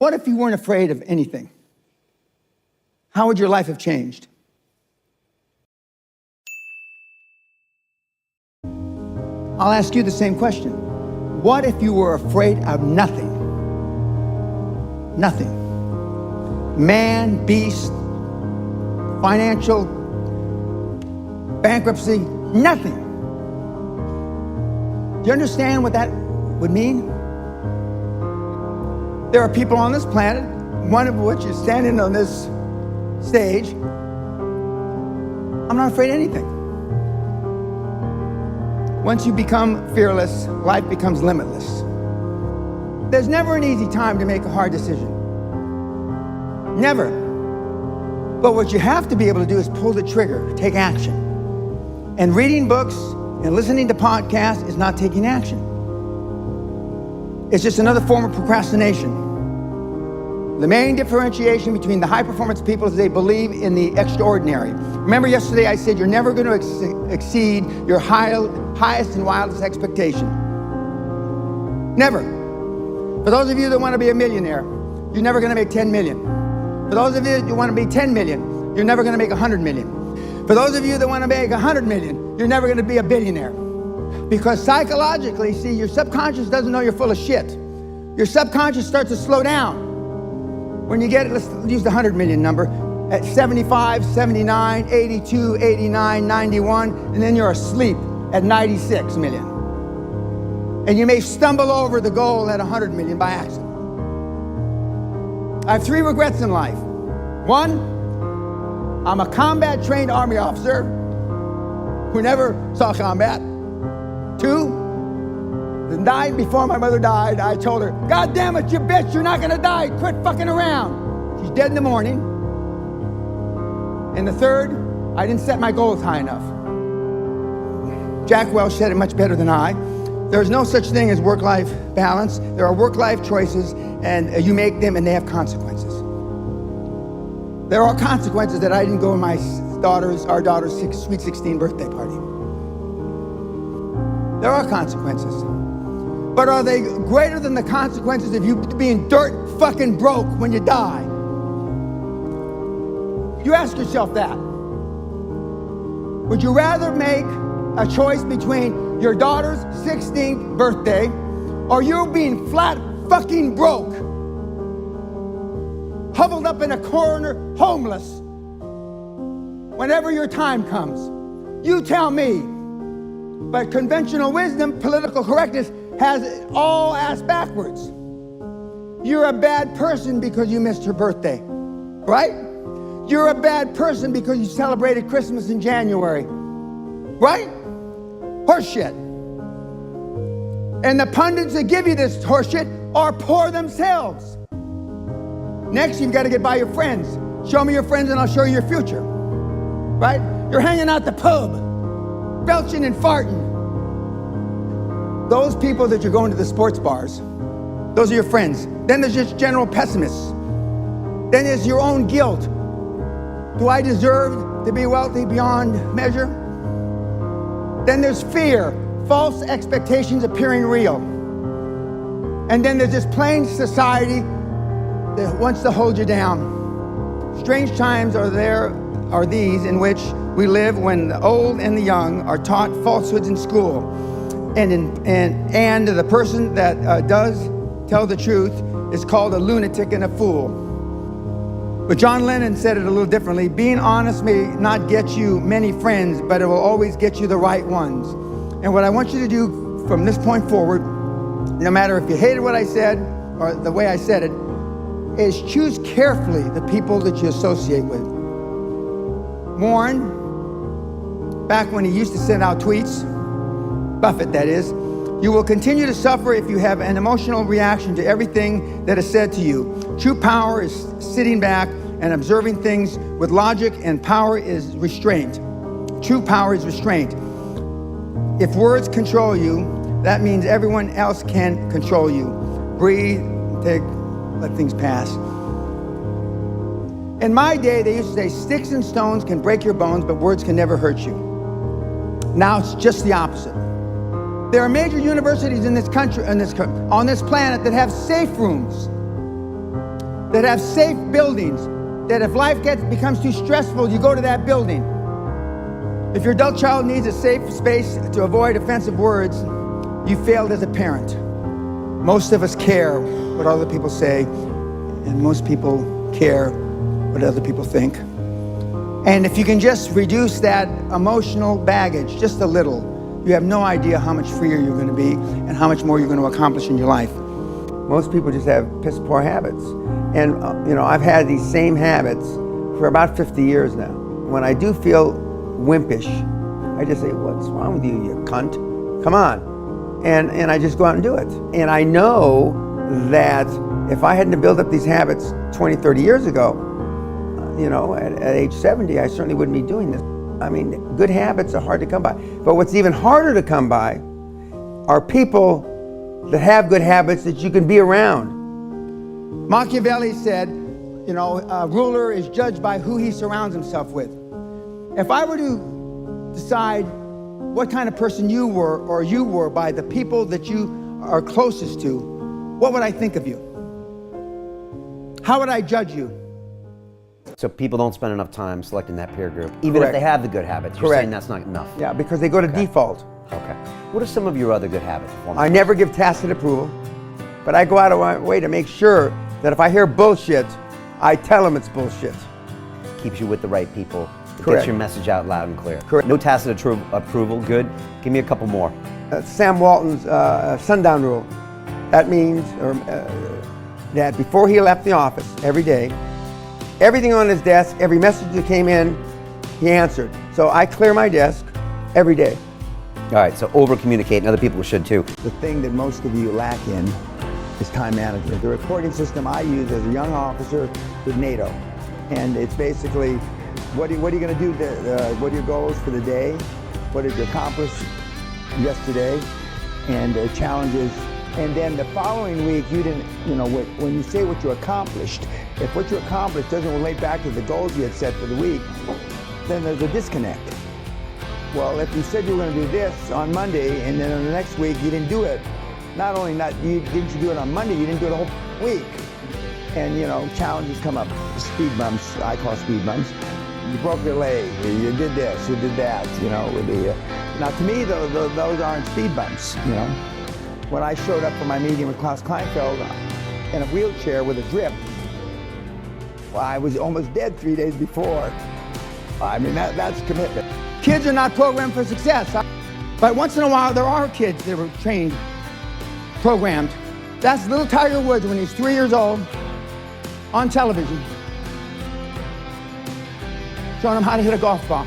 What if you weren't afraid of anything? How would your life have changed? I'll ask you the same question. What if you were afraid of nothing? Nothing. Man, beast, financial, bankruptcy, nothing. Do you understand what that would mean? There are people on this planet, one of which is standing on this stage. I'm not afraid of anything. Once you become fearless, life becomes limitless. There's never an easy time to make a hard decision. Never. But what you have to be able to do is pull the trigger, take action. And reading books and listening to podcasts is not taking action. It's just another form of procrastination. The main differentiation between the high-performance people is they believe in the extraordinary. Remember yesterday I said you're never going to exceed your highest and wildest expectation. Never. For those of you that want to be a millionaire, you're never going to make 10 million. For those of you that want to be 10 million, you're never going to make 100 million. For those of you that want to make 100 million, you're never going to be a billionaire. Because psychologically, see, your subconscious doesn't know you're full of shit. Your subconscious starts to slow down. When you get, let's use the 100 million number, at 75, 79, 82, 89, 91, and then you're asleep at 96 million. And you may stumble over the goal at 100 million by accident. I have 3 regrets in life. 1, I'm a combat-trained Army officer who never saw combat. 2, the night before my mother died, I told her, God damn it, you bitch, you're not gonna die, quit fucking around. She's dead in the morning. And the 3rd, I didn't set my goals high enough. Jack Welch said it much better than I. There's no such thing as work-life balance. There are work-life choices, and you make them, and they have consequences. There are consequences that I didn't go to our daughter's sweet 16 birthday party. There are consequences. But are they greater than the consequences of you being dirt fucking broke when you die? You ask yourself that. Would you rather make a choice between your daughter's 16th birthday or you being flat fucking broke, huddled up in a corner, homeless, whenever your time comes? You tell me. But conventional wisdom, political correctness, has it all ass backwards. You're a bad person because you missed her birthday, right? You're a bad person because you celebrated Christmas in January, right? Horseshit. And the pundits that give you this horseshit are poor themselves. Next, you've got to get by your friends. Show me your friends and I'll show you your future, right? You're hanging out the pub, belching and farting. Those people that you're going to the sports bars, those are your friends. Then there's just general pessimists. Then there's your own guilt. Do I deserve to be wealthy beyond measure? Then there's fear, false expectations appearing real. And then there's this plain society that wants to hold you down. Strange times are these in which we live when the old and the young are taught falsehoods in school. And the person that does tell the truth is called a lunatic and a fool. But John Lennon said it a little differently. Being honest may not get you many friends, but it will always get you the right ones. And what I want you to do from this point forward, no matter if you hated what I said or the way I said it, is choose carefully the people that you associate with. Warren, back when he used to send out tweets, Buffett that is, you will continue to suffer if you have an emotional reaction to everything that is said to you. True power is sitting back and observing things with logic, and power is restraint. True power is restraint. If words control you, that means everyone else can control you. Breathe, let things pass. In my day, they used to say, sticks and stones can break your bones, but words can never hurt you. Now it's just the opposite. There are major universities in this country, on this planet, that have safe rooms. that have safe buildings, that if life becomes too stressful, you go to that building. If your adult child needs a safe space to avoid offensive words, you failed as a parent. Most of us care what other people say, and most people care what other people think. And if you can just reduce that emotional baggage just a little, you have no idea how much freer you're going to be and how much more you're going to accomplish in your life. Most people just have piss poor habits. And, I've had these same habits for about 50 years now. When I do feel wimpish, I just say, what's wrong with you, you cunt? Come on. And I just go out and do it. And I know that if I hadn't built up these habits 20, 30 years ago, at age 70, I certainly wouldn't be doing this. I mean, good habits are hard to come by. But what's even harder to come by are people that have good habits that you can be around. Machiavelli said, a ruler is judged by who he surrounds himself with. If I were to decide what kind of person you were by the people that you are closest to, what would I think of you? How would I judge you? So people don't spend enough time selecting that peer group, even Correct. if they have the good habits. You're Correct. saying that's not enough. Yeah, because they go to default. Okay. What are some of your other good habits? I never give tacit approval, but I go out of my way to make sure that if I hear bullshit, I tell them it's bullshit. Keeps you with the right people. It Correct. gets your message out loud and clear. Correct. No tacit approval. Good. Give me a couple more. Sam Walton's sundown rule. That means that before he left the office every day, everything on his desk, every message that came in, he answered. So I clear my desk every day. All right, so over-communicate, and other people should too. The thing that most of you lack in is time management. The reporting system I use as a young officer with NATO. And it's basically, what are you going to do? What are your goals for the day? What did you accomplish yesterday? And challenges. And then the following week, you didn't, when you say what you accomplished, if what you accomplished doesn't relate back to the goals you had set for the week, then there's a disconnect. Well, if you said you were going to do this on Monday, and then on the next week you didn't do it, not only didn't you do it on Monday, you didn't do it the whole week. And challenges come up, speed bumps, I call speed bumps. You broke your leg, you did this, you did that, Now to me, those aren't speed bumps, When I showed up for my meeting with Klaus Kleinfeld in a wheelchair with a drip, well, I was almost dead 3 days before. I mean, that's commitment. Kids are not programmed for success. But once in a while, there are kids that were trained, programmed. That's little Tiger Woods when he's 3 years old on television, showing him how to hit a golf ball.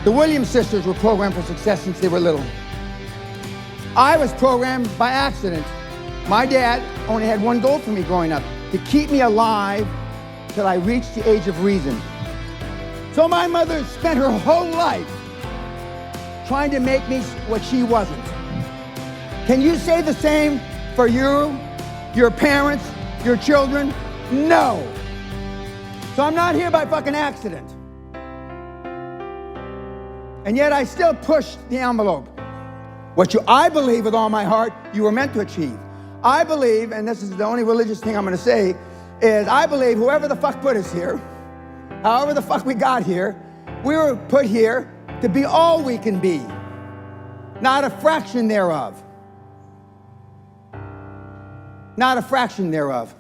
The Williams sisters were programmed for success since they were little. I was programmed by accident. My dad only had one goal for me growing up, to keep me alive till I reached the age of reason. So my mother spent her whole life trying to make me what she wasn't. Can you say the same for you, your parents, your children? No. So I'm not here by fucking accident. And yet I still push the envelope. I believe with all my heart, you were meant to achieve. I believe, and this is the only religious thing I'm going to say, is I believe whoever the fuck put us here, however the fuck we got here, we were put here to be all we can be, not a fraction thereof. Not a fraction thereof.